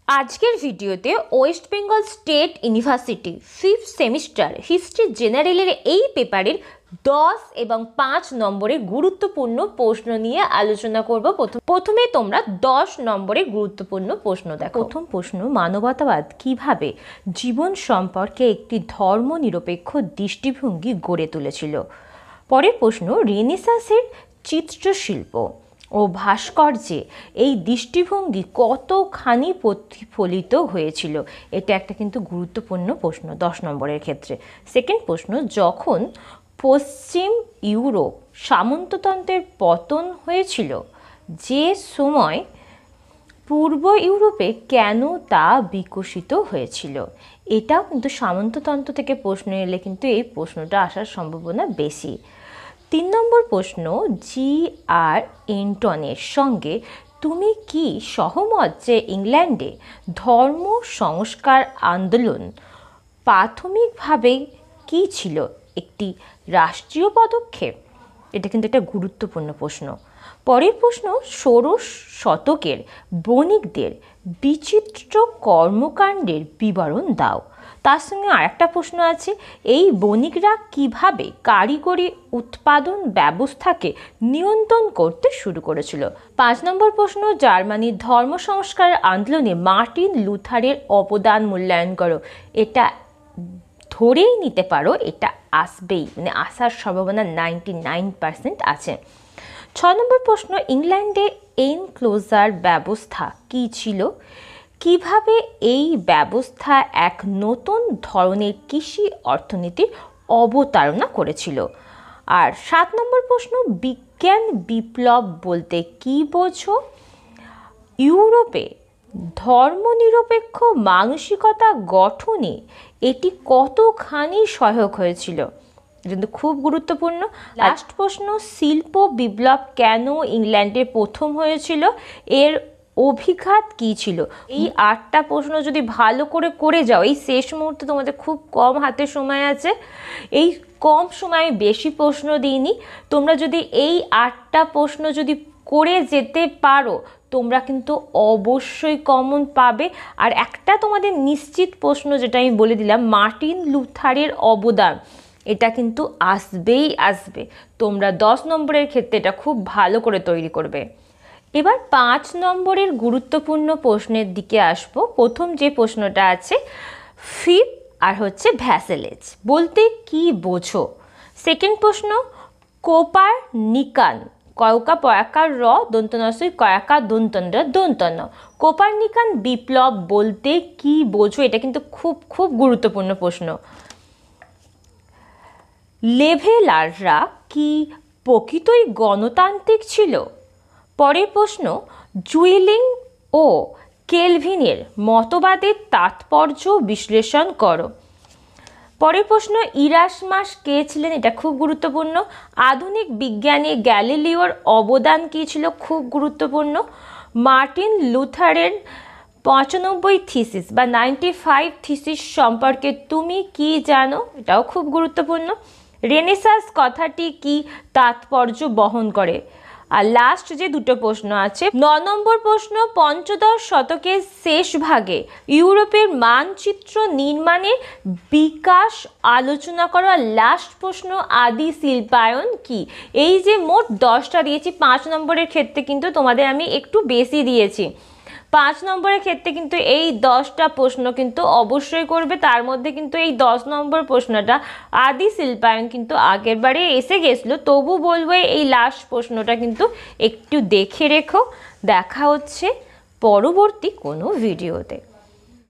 আজকের ভিডিওতে West Bengal state university 5th semester history জেনারেলের এই পেপারের 10 এবং 5 নম্বরের গুরুত্বপূর্ণ প্রশ্ন নিয়ে আলোচনা করব। প্রথমে তোমরা 10 নম্বরের গুরুত্বপূর্ণ প্রশ্ন দেখো। প্রথম প্রশ্ন, মানবতাবাদ কিভাবে জীবন সম্পর্কে একটি ধর্মনিরপেক্ষ দৃষ্টিভঙ্গি গড়ে তুলেছিল? পরের প্রশ্ন, রেনেসাঁসের চিত্রশিল্প ও ভাস্কর্যে এই দৃষ্টিভঙ্গি কতখানি প্রতিফলিত হয়েছিল? এটা একটা কিন্তু গুরুত্বপূর্ণ প্রশ্ন 10 নম্বরের ক্ষেত্রে। সেকেন্ড প্রশ্ন, যখন পশ্চিম ইউরোপ সামন্ততন্ত্রের পতন হয়েছিল যে সময় পূর্ব ইউরোপে কেন তা বিকশিত হয়েছিল? এটাও কিন্তু সামন্ততন্ত্র থেকে প্রশ্ন এলে কিন্তু এই প্রশ্নটা আসার সম্ভাবনা বেশি। 3 নম্বর প্রশ্ন, জি.আর. এন্টনের সঙ্গে তুমি কি সহমত যে ইংল্যান্ডে ধর্ম সংস্কার আন্দোলন প্রাথমিকভাবে কি ছিল? একটি রাষ্ট্রীয় পদক্ষেপ? এটা কিন্তু একটা গুরুত্বপূর্ণ প্রশ্ন। পরের প্রশ্ন, ষোড়শ শতকের বণিকদের বিচিত্র কর্মকাণ্ডের বিবরণ দাও। তার সঙ্গে আরেকটা প্রশ্ন আছে, এই বণিকরা কিভাবে কারিগরি উৎপাদন ব্যবস্থাকে নিয়ন্ত্রণ করতে শুরু করেছিল? 5 নম্বর প্রশ্ন, জার্মানির ধর্ম সংস্কার আন্দোলনে মার্টিন লুথারের অবদান মূল্যায়ন করো। এটা ধরেই নিতে পারো এটা আসবেই, মানে আসার সম্ভাবনা 99% আছে। 6 নম্বর প্রশ্ন, ইংল্যান্ডে এনক্লোজার ব্যবস্থা কী ছিল? কিভাবে এই ব্যবস্থা এক নতুন ধরনের কৃষি অর্থনীতির অবতারণা করেছিল? আর 7 নম্বর প্রশ্ন, বিজ্ঞান বিপ্লব বলতে কী বোঝো? ইউরোপে ধর্মনিরপেক্ষ মানসিকতা গঠনে এটি কতখানি সহায়ক হয়েছিল? কিন্তু খুব গুরুত্বপূর্ণ। লাস্ট প্রশ্ন, শিল্প বিপ্লব কেন ইংল্যান্ডে প্রথম হয়েছিল? এর অভিঘাত কী ছিল? এই 8টা প্রশ্ন যদি ভালো করে যাও, এই শেষ মুহূর্তে তোমাদের খুব কম হাতে সময় আছে, এই কম সময়ে বেশি প্রশ্ন দিইনি, তোমরা যদি এই 8টা প্রশ্ন যদি করে যেতে পারো তোমরা কিন্তু অবশ্যই কমন পাবে। আর একটা তোমাদের নিশ্চিত প্রশ্ন যেটা আমি বলে দিলাম, মার্টিন লুথারের অবদান, এটা কিন্তু আসবেই আসবে। তোমরা 10 নম্বরের ক্ষেত্রে এটা খুব ভালো করে তৈরি করবে। এবার 5 নম্বরের গুরুত্বপূর্ণ প্রশ্নের দিকে আসবো। প্রথম যে প্রশ্নটা আছে, ফিপ আর হচ্ছে ভ্যাসেলেজ বলতে কি বোঝো? সেকেন্ড প্রশ্ন, কোপারনিকান, কয়কা পয়াকার র দন্তনসই কয়াকা দন্তন্দ্র দন্তন্য, কোপারনিকান বিপ্লব বলতে কি বোঝো? এটা কিন্তু খুব গুরুত্বপূর্ণ প্রশ্ন। লেভেলাররা কি প্রকৃতই গণতান্ত্রিক ছিল? পরের প্রশ্ন, জুইলিং ও কেলভিনের মতবাদের তাৎপর্য বিশ্লেষণ করো। পরের প্রশ্ন, ইরাসমাস কে ছিলেন? এটা খুব গুরুত্বপূর্ণ। আধুনিক বিজ্ঞানে গ্যালিলিওর অবদান কী ছিল? খুব গুরুত্বপূর্ণ। মার্টিন লুথারের 95 থিসিস বা 95 থিসিস সম্পর্কে তুমি কি জানো? এটাও খুব গুরুত্বপূর্ণ। রেনেসাঁস কথাটি কি তাৎপর্য বহন করে? আর লাস্ট যে দুটো প্রশ্ন আছে, 9 নম্বর প্রশ্ন, পঞ্চদশ শতকের শেষ ভাগে ইউরোপের মানচিত্র নির্মাণের বিকাশ আলোচনা করা। লাস্ট প্রশ্ন, আদি শিল্পায়ন কি? এই যে মোট 10টা দিয়েছি, 5 নম্বরের ক্ষেত্রে কিন্তু তোমাদের আমি একটু বেশি দিয়েছি। 5 নম্বরের ক্ষেত্রে কিন্তু এই 10টা প্রশ্ন কিন্তু অবশ্যই করবে। তার মধ্যে কিন্তু এই 10 নম্বর প্রশ্নটা আদি শিল্পায়ন কিন্তু আগের বারে এসে গেছিলো, তবু বলবো এই লাস্ট প্রশ্নটা কিন্তু একটু দেখে রেখো। দেখা হচ্ছে পরবর্তী কোনো ভিডিওতে।